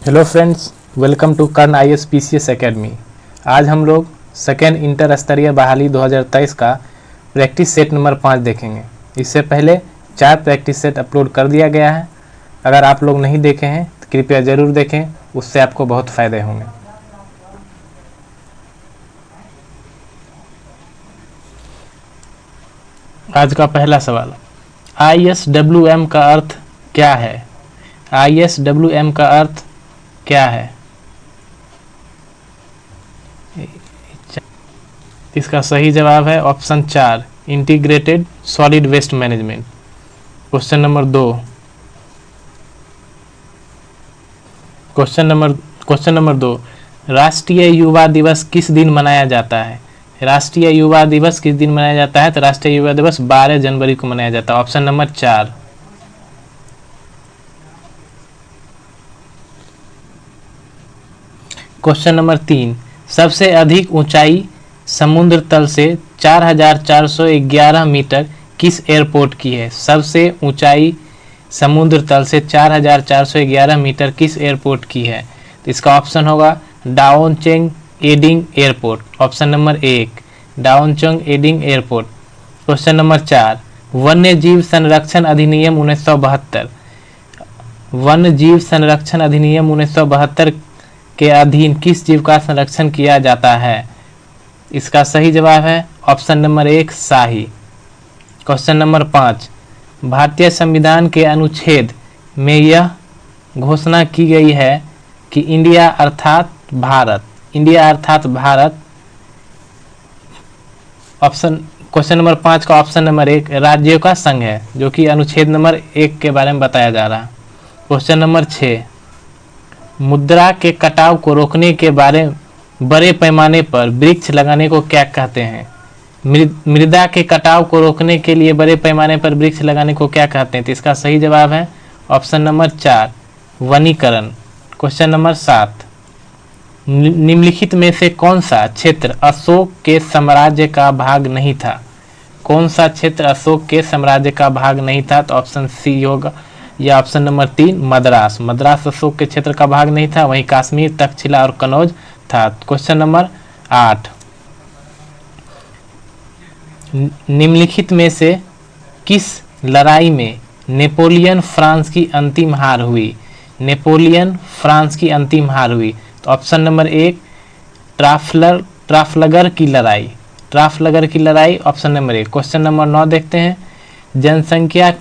Hello friends, welcome to Karn ISPCS academy. आज हम लोग सेकेंड इंटर स्तरीय बहाली 2023 का प्रैक्टिस सेट नंबर 5 देखेंगे। इससे पहले 4 प्रैक्टिस सेट अपलोड कर दिया गया है। अगर आप लोग नहीं देखे हैं तो कृपया ज़रूर देखें, उससे आपको बहुत फ़ायदे होंगे। आज का पहला सवाल, ISWM का अर्थ क्या है? ISWM का अर्थ क्या है? इसका सही जवाब है option 4, integrated solid waste management. Question number 2, राष्ट्रीय युवा दिवस किस दिन मनाया जाता है? राष्ट्रीय युवा दिवस किस दिन मनाया जाता है? तो राष्ट्रीय युवा दिवस 12 जनवरी को मनाया जाता है। Option number 4। क्वेश्चन नंबर 3, सबसे अधिक ऊंचाई समुद्र तल से 4411 मीटर किस एयरपोर्ट की है? सबसे ऊंचाई समुद्र तल से 4411 मीटर किस एयरपोर्ट की है? तो इसका ऑप्शन होगा Daocheng Yading airport. Option number 1, Daocheng Yading airport. Question number 4, वन्य जीव संरक्षण अधिनियम 1972। वन्य जीव संरक्षण अधिनियम 1972 के अधीन किस जीव का संरक्षण किया जाता है? इसका सही जवाब है ऑप्शन नंबर 1, शाही। क्वेश्चन नंबर 5, भारतीय संविधान के अनुच्छेद में यह घोषणा की गई है कि इंडिया अर्थात भारत ऑप्शन क्वेश्चन नंबर 5 का ऑप्शन नंबर 1 राज्यों का संघ है, जो कि अनुच्छेद नंबर 1 के बारे में बताया जा रहा है। क्वेश्चन नंबर 6, मुद्रा के कटाव को रोकने के बारे बड़े पैमाने पर वृक्ष लगाने को क्या कहते हैं? मृदा के कटाव को रोकने के लिए बड़े पैमाने पर वृक्ष लगाने को क्या कहते हैं? तो इसका सही जवाब है ऑप्शन नंबर 4, वनीकरण। क्वेश्चन नंबर 7, निम्नलिखित में से कौन सा क्षेत्र अशोक के साम्राज्य का भाग नहीं था? कौन सा क्षेत्र अशोक के साम्राज्य का भाग नहीं था? तो ऑप्शन सी होगा या ऑप्शन नंबर 3, मद्रास। मद्रास अशोक के क्षेत्र का भाग नहीं था, वहीं कश्मीर, तक्षशिला और कनौज था। क्वेश्चन नंबर 8, निम्नलिखित में से किस लड़ाई में नेपोलियन फ्रांस की अंतिम हार हुई? नेपोलियन फ्रांस की अंतिम हार हुई। तो ऑप्शन नंबर 1, ट्राफलगर की लड़ाई। ट्राफलगर की लड़ाई ऑप्शन नंबर 1। क्वेश्चन नंबर 9 देखते हैं, जनसंख्या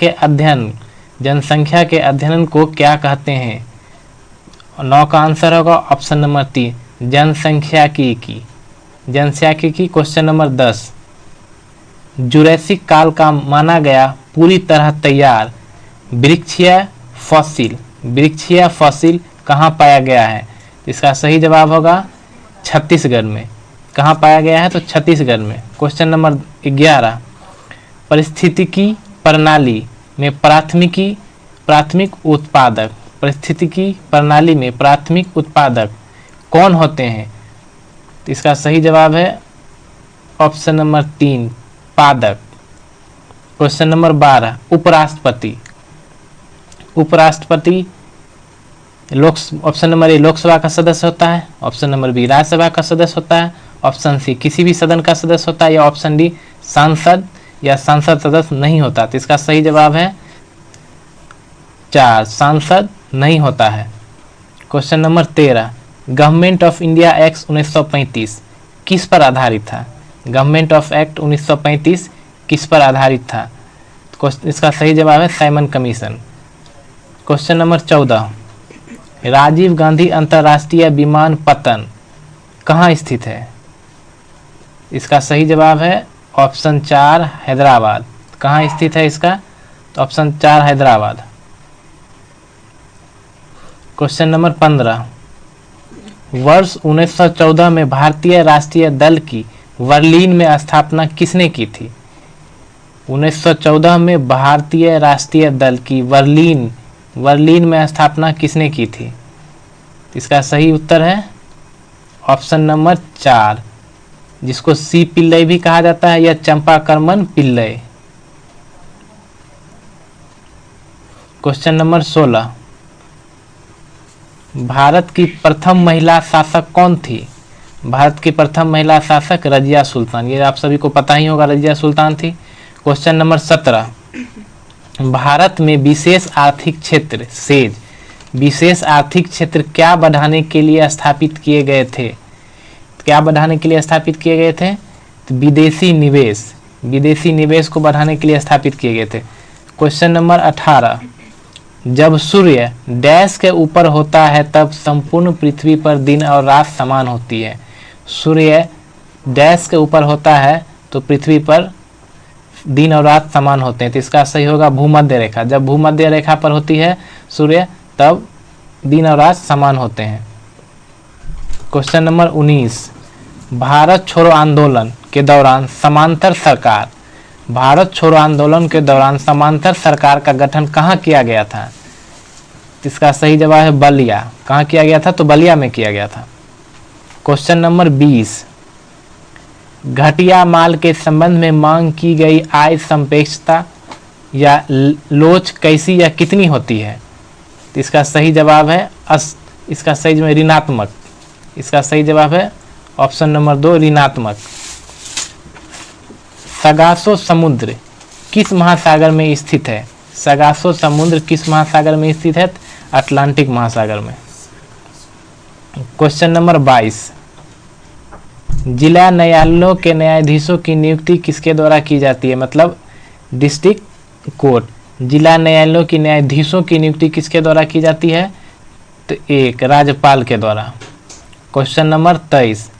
के अध्ययन को क्या कहते हैं? 9 का आंसर होगा ऑप्शन नंबर 3, जनसांख्यिकी। क्वेश्चन नंबर 10, जुरैसिक काल का माना गया पूरी तरह तैयार वृक्षीय फॉसिल कहाँ पाया गया है? इसका सही जवाब होगा छत्तीसगढ़ में। कहाँ पाया गया है? तो छत्तीसगढ़ में। क्वेश्चन नंबर 11, पारिस्थितिकी प्रणाली में प्राथमिक उत्पादक कौन होते हैं? तो इसका सही जवाब है ऑप्शन नंबर 3, पादप। क्वेश्चन नंबर 12, उपराष्ट्रपति ऑप्शन नंबर ए लोकसभा का सदस्य होता है, ऑप्शन नंबर बी राज्यसभा का सदस्य होता है, ऑप्शन सी किसी भी सदन का सदस्य होता है, या ऑप्शन डी सांसद सदस्य नहीं होता। तो इसका सही जवाब है 4, सांसद नहीं होता है। Question number 13, government of India act 1935 किस पर आधारित था? गवर्नमेंट ऑफ एक्ट 1935 किस पर आधारित था? इसका सही जवाब है Simon commission. Question number 14, Rajiv Gandhi अंतर्राष्ट्रीय विमानपत्तन कहाँ स्थित है? इसका सही जवाब है ऑप्शन 4, हैदराबाद। कहाँ स्थित है इसका? तो ऑप्शन 4, हैदराबाद। क्वेश्चन नंबर 15, वर्ष 1914 में भारतीय राष्ट्रीय दल की बर्लिन में स्थापना किसने की थी? 1914 में भारतीय राष्ट्रीय दल की बर्लिन में स्थापना किसने की थी? इसका सही उत्तर है ऑप्शन नंबर 4, जिसको सी पिल्लई भी कहा जाता है, या चंपाकरमन पिल्लई। क्वेश्चन नंबर 16, भारत की प्रथम महिला शासक कौन थी? भारत की प्रथम महिला शासक रजिया सुल्तान, ये आप सभी को पता ही होगा, रजिया सुल्तान थी। क्वेश्चन नंबर 17, भारत में विशेष आर्थिक क्षेत्र सेज, विशेष आर्थिक क्षेत्र क्या बढ़ाने के लिए स्थापित किए गए थे? क्या बढ़ाने के लिए स्थापित किए गए थे? तो विदेशी निवेश, विदेशी निवेश को बढ़ाने के लिए स्थापित किए गए थे। क्वेश्चन नंबर 18, जब सूर्य डैश के ऊपर होता है तब संपूर्ण पृथ्वी पर दिन और रात समान होती है। सूर्य डैश के ऊपर होता है तो पृथ्वी पर दिन और रात समान होते हैं, तो इसका सही होगा भूमध्य रेखा। जब भूमध्य रेखा पर होती है सूर्य तब दिन और रात समान होते हैं। क्वेश्चन नंबर 19, भारत छोड़ो आंदोलन के दौरान समांतर सरकार, भारत छोड़ो आंदोलन के दौरान समांतर सरकार का गठन कहाँ किया गया था? इसका सही जवाब है बलिया। कहाँ किया गया था? तो बलिया में किया गया था। क्वेश्चन नंबर 20, घटिया माल के संबंध में मांग की गई आय संपेक्षता या लोच कैसी या कितनी होती है? तो इसका सही जवाब है इसका सही जवाब ऋणात्मक। इसका सही जवाब है ऑप्शन नंबर 2 ऋणात्मक। सगासो समुद्र किस महासागर में स्थित है? सगासो समुद्र किस महासागर में स्थित है? अटलांटिक महासागर में। क्वेश्चन नंबर 22, जिला न्यायालयों के न्यायाधीशों की नियुक्ति किसके द्वारा की जाती है? मतलब डिस्ट्रिक्ट कोर्ट। जिला न्यायालयों की न्यायाधीशों की नियुक्ति किसके द्वारा की जाती है? तो 1 राज्यपाल के द्वारा। क्वेश्चन नंबर 23,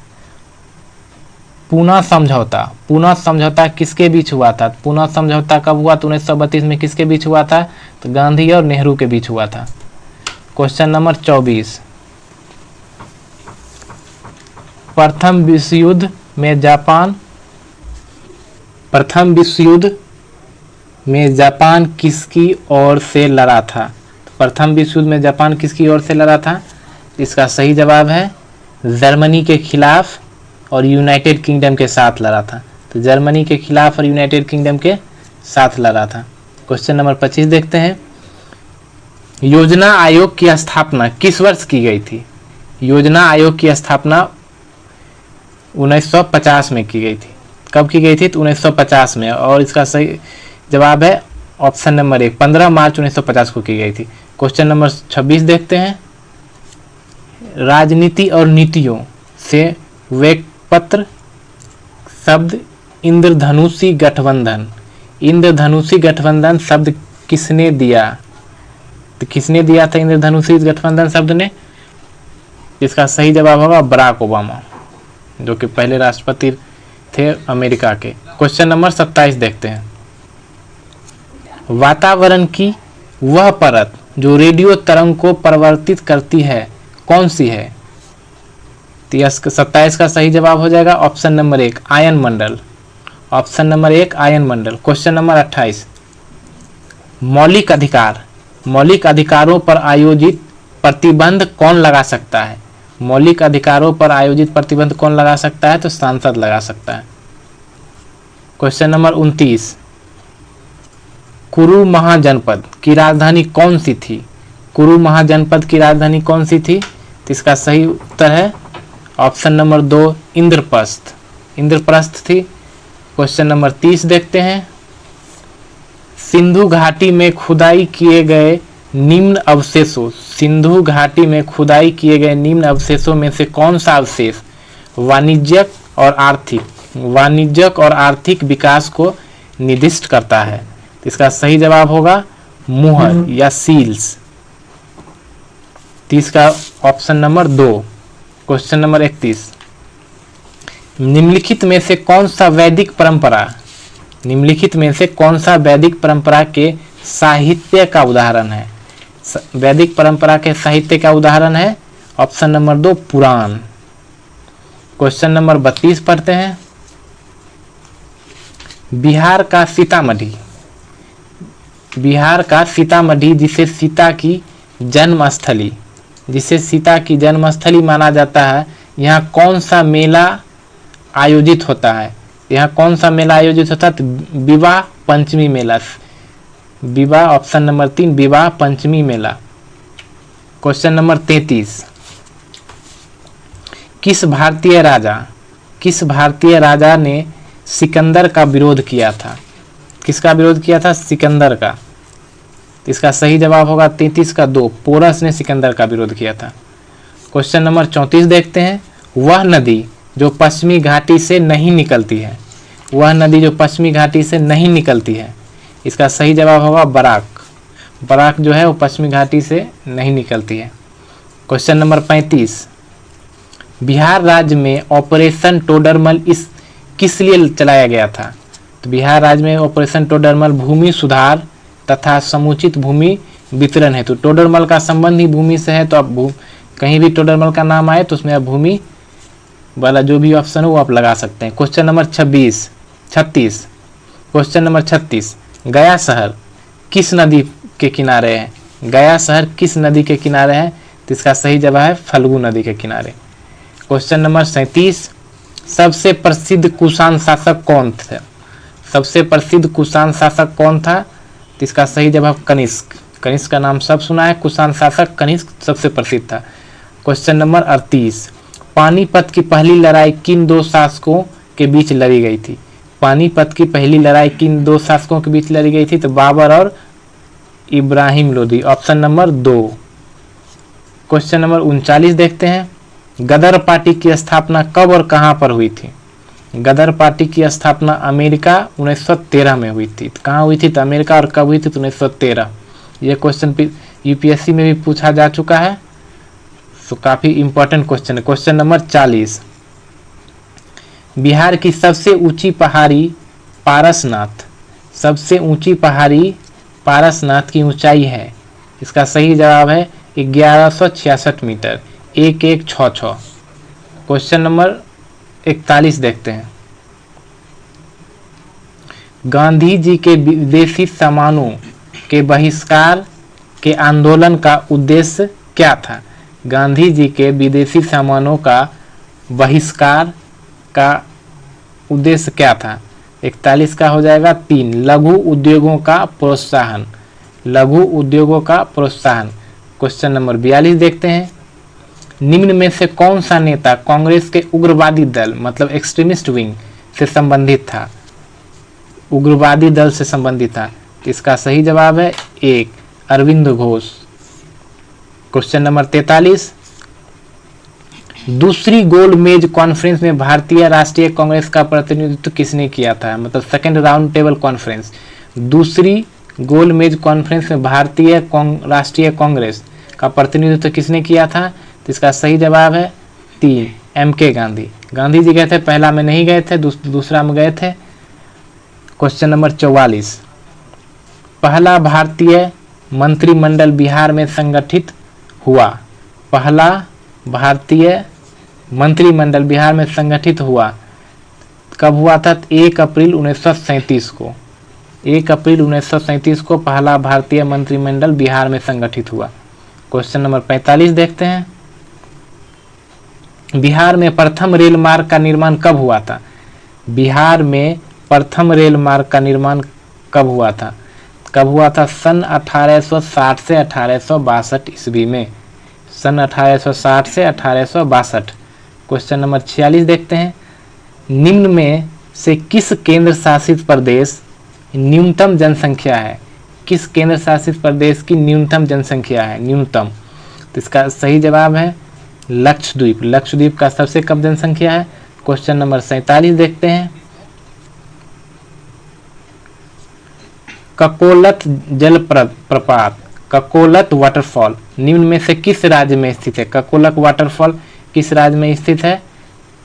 पूना समझौता, पूना समझौता किसके बीच हुआ था? पूना समझौता कब हुआ? तो 1932 में। किसके बीच हुआ था? तो गांधी और नेहरू के बीच हुआ था। क्वेश्चन नंबर 24, प्रथम विश्व युद्ध में जापान किसकी ओर से लड़ा था? प्रथम विश्व युद्ध में जापान किसकी ओर से लड़ा था? इसका सही जवाब है जर्मनी के खिलाफ और यूनाइटेड किंगडम के साथ लड़ा था। तो जर्मनी के खिलाफ और यूनाइटेड किंगडम के साथ लड़ा था। क्वेश्चन नंबर 25 देखते हैं, योजना आयोग की स्थापना किस वर्ष की गई थी? योजना आयोग की स्थापना 1950 में की गई थी। कब की गई थी? तो 1950 में। और इसका सही जवाब है ऑप्शन नंबर 1 15 मार्च 1950 को की गई थी। क्वेश्चन नंबर 26 देखते हैं, राजनीति और नीतियों से व्युत्पन्न शब्द इंद्रधनुषी गठबंधन, इंद्रधनुषी गठबंधन शब्द किसने दिया? तो किसने दिया था इंद्रधनुषी गठबंधन शब्द ने? इसका सही जवाब होगा बराक ओबामा, जो कि पहले राष्ट्रपति थे अमेरिका के। क्वेश्चन नंबर 27 देखते हैं, वातावरण की वह परत जो रेडियो तरंग को परिवर्तित करती है कौन सी है? तो 27 का सही जवाब हो जाएगा ऑप्शन नंबर 1 आयन मंडल। ऑप्शन नंबर 1 आयन मंडल। क्वेश्चन नंबर 28, मौलिक अधिकार, मौलिक अधिकारों पर आयोजित प्रतिबंध कौन लगा सकता है? मौलिक अधिकारों पर आयोजित प्रतिबंध कौन लगा सकता है? तो सांसद लगा सकता है। क्वेश्चन नंबर 29, कुरु महाजनपद की राजधानी कौन सी थी? कुरु महाजनपद की राजधानी कौन सी थी? तो इसका सही उत्तर है ऑप्शन नंबर 2 इंद्रप्रस्थ, इंद्रप्रस्थ थी। क्वेश्चन नंबर 30 देखते हैं, सिंधु घाटी में खुदाई किए गए निम्न अवशेषों, सिंधु घाटी में खुदाई किए गए निम्न अवशेषों में से कौन सा अवशेष वाणिज्यिक और आर्थिक विकास को निर्दिष्ट करता है? तो इसका सही जवाब होगा मुहर या सील्स। 30 का ऑप्शन नंबर 2। क्वेश्चन नंबर 31, निम्नलिखित में से कौन सा वैदिक परंपरा, निम्नलिखित में से कौन सा वैदिक परंपरा के साहित्य का उदाहरण है? वैदिक परंपरा के साहित्य का उदाहरण है ऑप्शन नंबर 2 पुराण। क्वेश्चन नंबर 32 पढ़ते हैं, बिहार का सीतामढ़ी, बिहार का सीतामढ़ी जिसे सीता की जन्मस्थली, जिसे सीता की जन्मस्थली माना जाता है, यहाँ कौन सा मेला आयोजित होता है? यहाँ कौन सा मेला आयोजित होता है? तो विवाह पंचमी मेला, विवाह ऑप्शन नंबर 3 विवाह पंचमी मेला। क्वेश्चन नंबर 33, किस भारतीय राजा ने सिकंदर का विरोध किया था? किसका विरोध किया था? सिकंदर का। इसका सही जवाब होगा 33 का 2, पोरस ने सिकंदर का विरोध किया था। क्वेश्चन नंबर 34 देखते हैं, वह नदी जो पश्चिमी घाटी से नहीं निकलती है, वह नदी जो पश्चिमी घाटी से नहीं निकलती है, इसका सही जवाब होगा बराक। बराक जो है वो पश्चिमी घाटी से नहीं निकलती है। क्वेश्चन नंबर 35, बिहार राज्य में ऑपरेशन टोडरमल किस लिए चलाया गया था? तो बिहार राज्य में ऑपरेशन टोडरमल भूमि सुधार तथा समुचित भूमि वितरण है। तो टोडरमल का संबंध ही भूमि से है, तो आप कहीं भी टोडरमल का नाम आए तो उसमें आप भूमि वाला जो भी ऑप्शन हो वो आप लगा सकते हैं। क्वेश्चन नंबर 36, क्वेश्चन नंबर 36, गया शहर किस नदी के किनारे है? गया शहर किस नदी के किनारे है? तो इसका सही जवाब है फल्गु नदी के किनारे। क्वेश्चन नंबर 37, सबसे प्रसिद्ध कुषाण शासक कौन थे? सबसे प्रसिद्ध कुषाण शासक कौन था? तो इसका सही जवाब कनिष्क। कनिष्क का नाम सब सुना है, कुषाण शासक कनिष्क सबसे प्रसिद्ध था। क्वेश्चन नंबर 38, पानीपत की पहली लड़ाई किन दो शासकों के बीच लड़ी गई थी? पानीपत की पहली लड़ाई किन दो शासकों के बीच लड़ी गई थी? तो बाबर और Ibrahim Lodi, option number 2। Question number 39 देखते हैं, गदर पार्टी की स्थापना कब और कहां पर हुई थी? गदर पार्टी की स्थापना अमेरिका 1913 में हुई थी। कहाँ हुई थी? तो अमेरिका। और कब हुई थी? तो 1913। ये क्वेश्चन यूपीएससी में भी पूछा जा चुका है, तो काफी इंपॉर्टेंट क्वेश्चन है। क्वेश्चन नंबर 40, बिहार की सबसे ऊंची पहाड़ी पारसनाथ, सबसे ऊंची पहाड़ी पारसनाथ की ऊंचाई है? इसका सही जवाब है 1166 मीटर, 1166। क्वेश्चन नंबर 41 देखते हैं, गांधी जी के विदेशी सामानों के बहिष्कार के आंदोलन का उद्देश्य क्या था? गांधी जी के विदेशी सामानों का बहिष्कार का उद्देश्य क्या था? 41 का हो जाएगा 3, लघु उद्योगों का प्रोत्साहन, लघु उद्योगों का प्रोत्साहन। क्वेश्चन नंबर 42 देखते हैं, निम्न में से कौन सा नेता कांग्रेस के उग्रवादी दल मतलब एक्सट्रीमिस्ट विंग से संबंधित था? उग्रवादी दल से संबंधित था। इसका सही जवाब है 1, अरविंद घोष। क्वेश्चन नंबर 43, दूसरी गोल मेज कॉन्फ्रेंस में भारतीय राष्ट्रीय कांग्रेस का प्रतिनिधित्व किसने किया था? मतलब सेकेंड राउंड टेबल कॉन्फ्रेंस, दूसरी गोल मेज कॉन्फ्रेंस में भारतीय राष्ट्रीय कांग्रेस का प्रतिनिधित्व किसने किया था? तो इसका सही जवाब है 3, एम.के. गांधी। गांधी जी गए थे, पहला में नहीं गए थे, दूसरा में गए थे। क्वेश्चन नंबर 44, पहला भारतीय मंत्रिमंडल बिहार में संगठित हुआ? पहला भारतीय मंत्रिमंडल बिहार में संगठित हुआ कब हुआ था? 1 अप्रैल 1937 को। 1 अप्रैल 1937 को पहला भारतीय मंत्रिमंडल बिहार में संगठित हुआ। क्वेश्चन नंबर 45 देखते हैं, बिहार में प्रथम रेल मार्ग का निर्माण कब हुआ था? बिहार में प्रथम रेल मार्ग का निर्माण कब हुआ था? कब हुआ था? सन 1860 से 1862 ईस्वी में, सन 1860 से 1862। क्वेश्चन नंबर 46 देखते हैं, निम्न में से किस केंद्र शासित प्रदेश न्यूनतम जनसंख्या है? किस केंद्र शासित प्रदेश की न्यूनतम जनसंख्या है? न्यूनतम। तो इसका सही जवाब है लक्षद्वीप। लक्षद्वीप का सबसे कम जनसंख्या है। क्वेश्चन नंबर 47 देखते हैं, ककोलत जल प्रपात, ककोलत वाटरफॉल निम्न में से किस राज्य में स्थित है? ककोलत वाटरफॉल किस राज्य में स्थित है?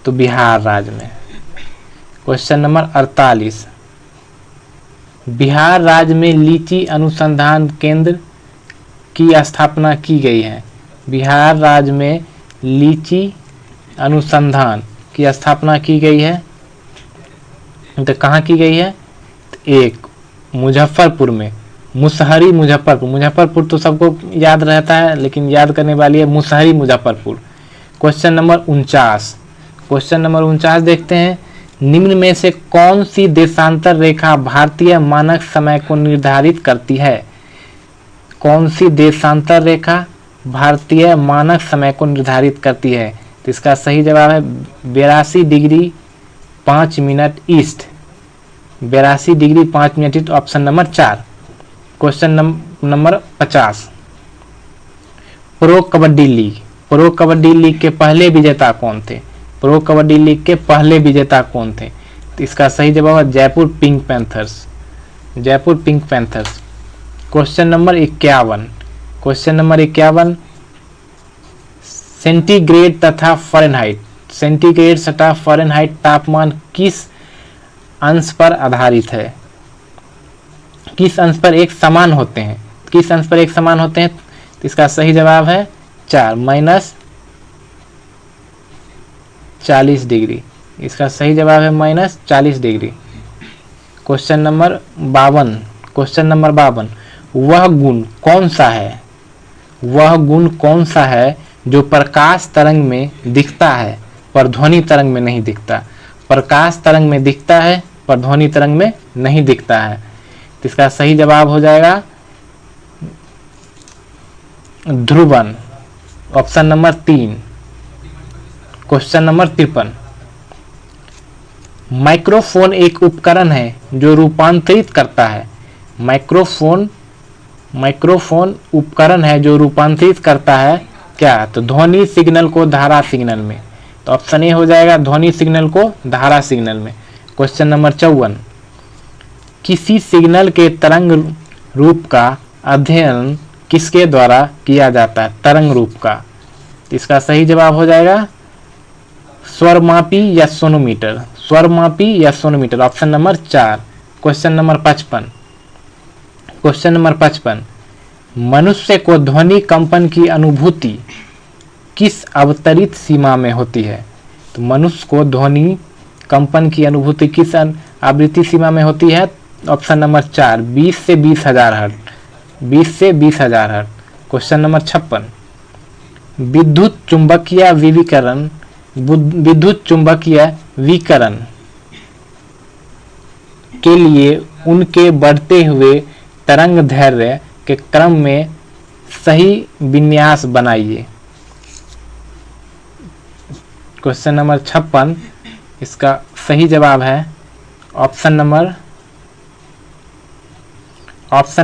तो बिहार राज्य में। क्वेश्चन नंबर 48, बिहार राज्य में लीची अनुसंधान केंद्र की स्थापना की गई है? बिहार राज्य में लीची अनुसंधान की स्थापना की गई है, तो कहाँ की गई है? 1 मुजफ्फरपुर में, मुसहरी मुजफ्फरपुर। मुजफ्फरपुर तो सबको याद रहता है, लेकिन याद करने वाली है Musahari Muzaffarpur. Question number 49, question number 49 देखते हैं, निम्न में से कौन सी देशांतर रेखा भारतीय मानक समय को निर्धारित करती है? कौन सी देशांतर रेखा भारतीय मानक समय को निर्धारित करती है? तो इसका सही जवाब है 82 degree 5 minute east. 82 degree 5 minute east, option number 4। Question number 50। Pro kabaddi league, pro kabaddi league के पहले विजेता कौन थे? प्रो कबड्डी लीग के पहले विजेता कौन थे? तो इसका सही जवाब है Jaipur pink panthers, Jaipur pink panthers. Question number 51, question number 51। Centigrade तथा फ़ारेनहाइट, सेंटीग्रेड तथा फ़ारेनहाइट तापमान किस अंश पर आधारित है? किस अंश पर एक समान होते हैं? किस अंश पर एक समान होते हैं? तो इसका सही जवाब है 4 माइनस 40 डिग्री। इसका सही जवाब है minus 40 degree. Question number 52, question number 52। वह गुण कौन सा है, वह गुण कौन सा है जो प्रकाश तरंग में दिखता है पर ध्वनि तरंग में नहीं दिखता? प्रकाश तरंग में दिखता है पर ध्वनि तरंग में नहीं दिखता है। तो इसका सही जवाब हो जाएगा Dhruvan, option number 3। Question number 53। Microphone एक उपकरण है जो रूपांतरित करता है। माइक्रोफोन उपकरण है जो रूपांतरित करता है क्या? तो ध्वनि सिग्नल को धारा सिग्नल में। तो ऑप्शन ए हो जाएगा ध्वनि सिग्नल को धारा सिग्नल में। Question number 54। किसी सिग्नल के तरंग रूप का अध्ययन किसके द्वारा किया जाता है? तरंग रूप का। इसका सही जवाब हो जाएगा स्वरमापी या सोनोमीटर, स्वरमापी या sonometer, option number 4। Question number 55, question number 55। मनुष्य को ध्वनि कंपन की अनुभूति किस अवतरित सीमा में होती है? तो मनुष्य को ध्वनि कंपन की अनुभूति किस आवृत्ति सीमा में होती है? ऑप्शन नंबर 4 20 से 20,000 हर्ट्ज, 20 से 20,000 हर्ट्ज। Question number 56। विद्युत चुंबकीय विकिरण, विद्युत चुंबकीय विकिरण के लिए उनके बढ़ते हुए तरंग दैर्ध्य के क्रम में सही विन्यास बनाइए। क्वेश्चन नंबर 56, इसका सही जवाब है ऑप्शन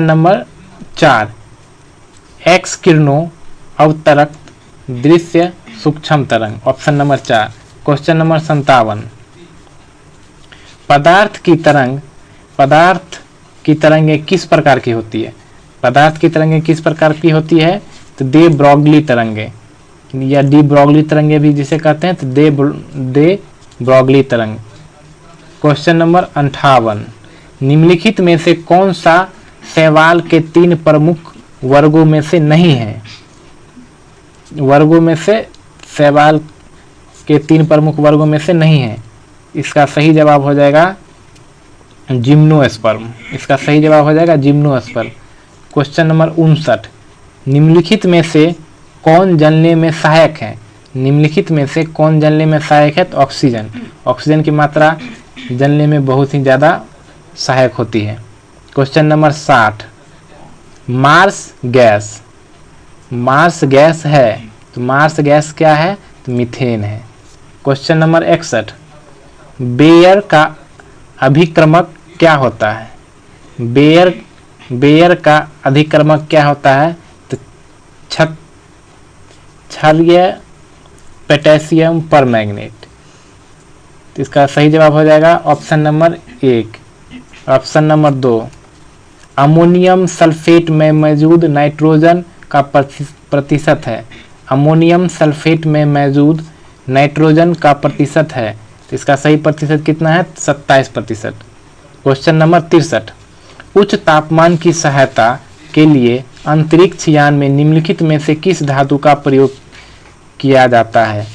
नंबर 4 एक्स किरणों अवतरक दृश्य सूक्ष्म तरंग, ऑप्शन नंबर 4। Question number 57। पदार्थ की तरंगें किस प्रकार की होती है? पदार्थ की तरंगें किस प्रकार की होती है? तो दे ब्रॉगली तरंगें या डी ब्रॉगली तरंगें भी जिसे कहते हैं, तो दे ब्रॉगली तरंग। Question number 58। निम्नलिखित में से कौन सा शैवाल के 3 प्रमुख वर्गों में से नहीं है? वर्गों में से शैवाल के 3 प्रमुख वर्गों में से नहीं है। इसका सही जवाब हो जाएगा जिम्नोस्पर्म, इसका सही जवाब हो जाएगा जिम्नोस्पर्म। Question number 59। निम्नलिखित में से कौन जलने में सहायक है? निम्नलिखित में से कौन जलने में सहायक है? तो ऑक्सीजन, ऑक्सीजन की मात्रा जलने में बहुत ही ज़्यादा सहायक होती है। Question number 60। Marsh gas, marsh gas है तो मार्स गैस क्या है? तो मीथेन है। Question number 61। बेयर का अभिक्रमक क्या होता है? बेयर का अधिक्रमक क्या होता है? तो क्षारीय पोटेशियम परमैंगनेट। तो इसका सही जवाब हो जाएगा option number 1। Option number 2 ammonium sulphate में मौजूद नाइट्रोजन का प्रतिशत है। अमोनियम सल्फेट में मौजूद नाइट्रोजन का प्रतिशत है, तो इसका सही प्रतिशत कितना है? 27%। Question number 63। उच्च तापमान की सहायता के लिए अंतरिक्ष यान में निम्नलिखित में से किस धातु का प्रयोग किया जाता है?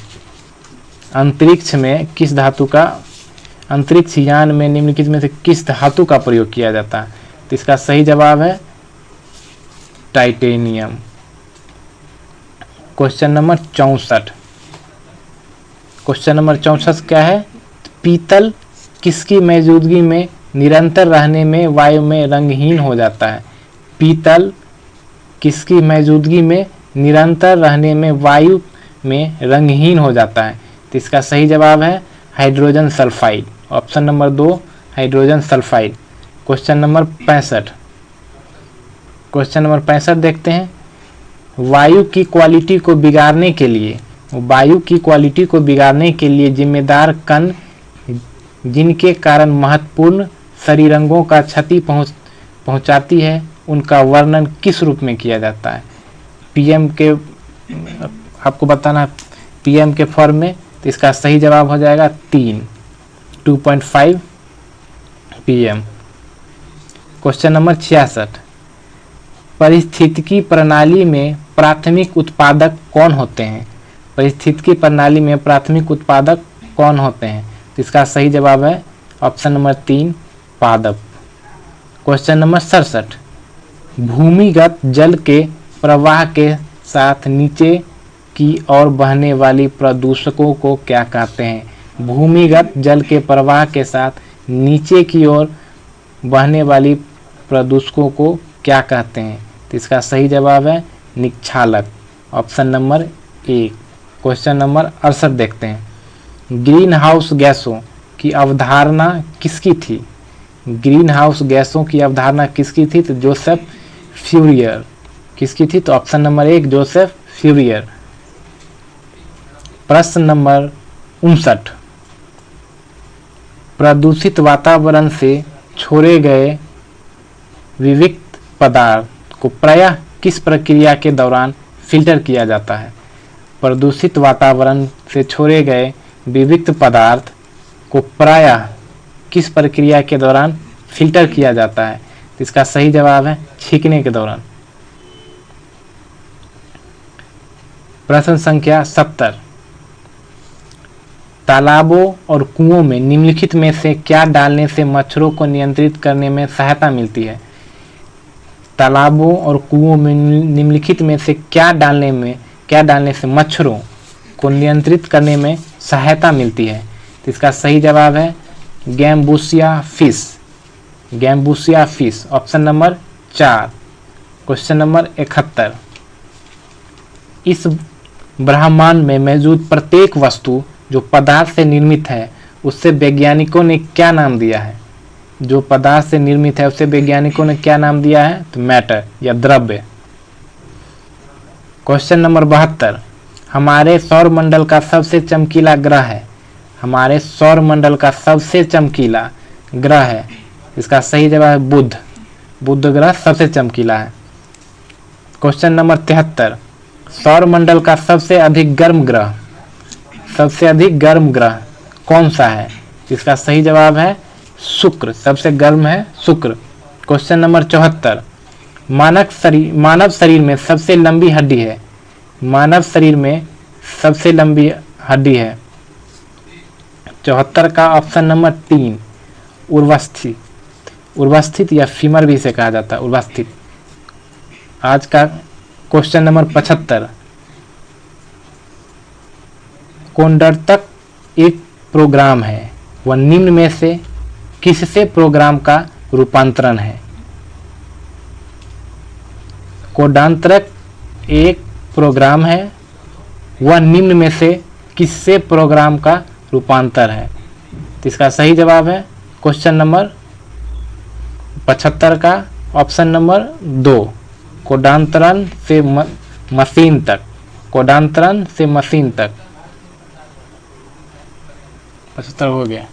अंतरिक्ष यान में निम्नलिखित में से किस धातु का प्रयोग किया जाता है? तो इसका सही जवाब है titanium. Question number 64। Question number 64 क्या है? पीतल किसकी मौजूदगी में निरंतर रहने में वायु में रंगहीन हो जाता है? पीतल किसकी मौजूदगी में निरंतर रहने में वायु में रंगहीन हो जाता है? तो इसका सही जवाब है hydrogen sulphide, option number 2 hydrogen sulphide. Question number 65 देखते हैं। वायु की क्वालिटी को बिगाड़ने के लिए जिम्मेदार कण जिनके कारण महत्वपूर्ण शरीरंगों का क्षति पहुंचाती है, उनका वर्णन किस रूप में किया जाता है? पीएम के आपको बताना पीएम के फॉर्म में। तो इसका सही जवाब हो जाएगा 2.5 पीएम। क्वेश्चन नंबर 66, पारिस्थितिकी प्रणाली में प्राथमिक उत्पादक कौन होते हैं? पारिस्थितिकी प्रणाली में प्राथमिक उत्पादक कौन होते हैं? तो इसका सही जवाब है ऑप्शन नंबर 3 पादप। क्वेश्चन नंबर 67, भूमिगत जल के प्रवाह के साथ नीचे की ओर बहने वाली प्रदूषकों को क्या कहते हैं? भूमिगत जल के प्रवाह के साथ नीचे की ओर बहने वाली प्रदूषकों को क्या कहते हैं? तो इसका सही जवाब है निक्षालक, ऑप्शन नंबर 1। क्वेश्चन नंबर 68 देखते हैं। ग्रीन हाउस गैसों की अवधारणा किसकी थी? ग्रीन हाउस गैसों की अवधारणा किसकी थी? तो जोसेफ फ्यूरियर। किसकी थी? तो ऑप्शन नंबर 1 जोसेफ फ्यूरियर। प्रश्न नंबर 59, प्रदूषित वातावरण से छोड़े गए विविक्त पदार्थ को प्रायः किस प्रक्रिया के दौरान फिल्टर किया जाता है? प्रदूषित वातावरण से छोड़े गए विविक्त पदार्थ को प्रायः किस प्रक्रिया के दौरान फिल्टर किया जाता है? तो इसका सही जवाब है छींकने के दौरान। प्रश्न संख्या 70, तालाबों और कुओं में निम्नलिखित में से क्या डालने से मच्छरों को नियंत्रित करने में सहायता मिलती है? तालाबों और कुओं में निम्नलिखित में से क्या डालने से मच्छरों को नियंत्रित करने में सहायता मिलती है? तो इसका सही जवाब है gambusia fish, option number 4। Question number 71, इस ब्रह्मांड में मौजूद प्रत्येक वस्तु जो पदार्थ से निर्मित है उससे वैज्ञानिकों ने क्या नाम दिया है? जो पदार्थ से निर्मित है उससे वैज्ञानिकों ने क्या नाम दिया है? तो मैटर या द्रव्य। क्वेश्चन नंबर 72, हमारे सौरमंडल का सबसे चमकीला ग्रह है? हमारे सौरमंडल का सबसे चमकीला ग्रह है, इसका सही जवाब है बुध ग्रह सबसे चमकीला है। क्वेश्चन नंबर 73, सौरमंडल का सबसे अधिक गर्म ग्रह कौन सा है? इसका सही जवाब है शुक्र, सबसे गर्म है शुक्र। क्वेश्चन नंबर 74, मानव शरीर में सबसे लंबी हड्डी है? मानव शरीर में सबसे लंबी हड्डी है 74 का ऑप्शन नंबर 3 उर्वस्थित या फीमर भी इसे कहा जाता है, उर्वस्थित। आज का क्वेश्चन नंबर 75, कोंडरतक एक प्रोग्राम है, वह निम्न में से किससे प्रोग्राम का रूपांतरण है? कोडांतरक एक प्रोग्राम है, वह निम्न में से किससे प्रोग्राम का रूपांतर है? तो इसका सही जवाब है क्वेश्चन नंबर 75 का ऑप्शन नंबर 2 कोडांतरण से मशीन तक। 75 हो गया।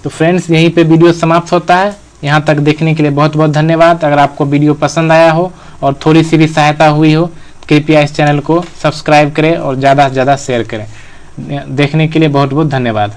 तो फ्रेंड्स यहीं पे वीडियो समाप्त होता है। यहाँ तक देखने के लिए बहुत बहुत धन्यवाद। अगर आपको वीडियो पसंद आया हो और थोड़ी सी भी सहायता हुई हो कृपया इस चैनल को सब्सक्राइब करें और ज़्यादा से ज़्यादा शेयर करें। देखने के लिए बहुत बहुत धन्यवाद।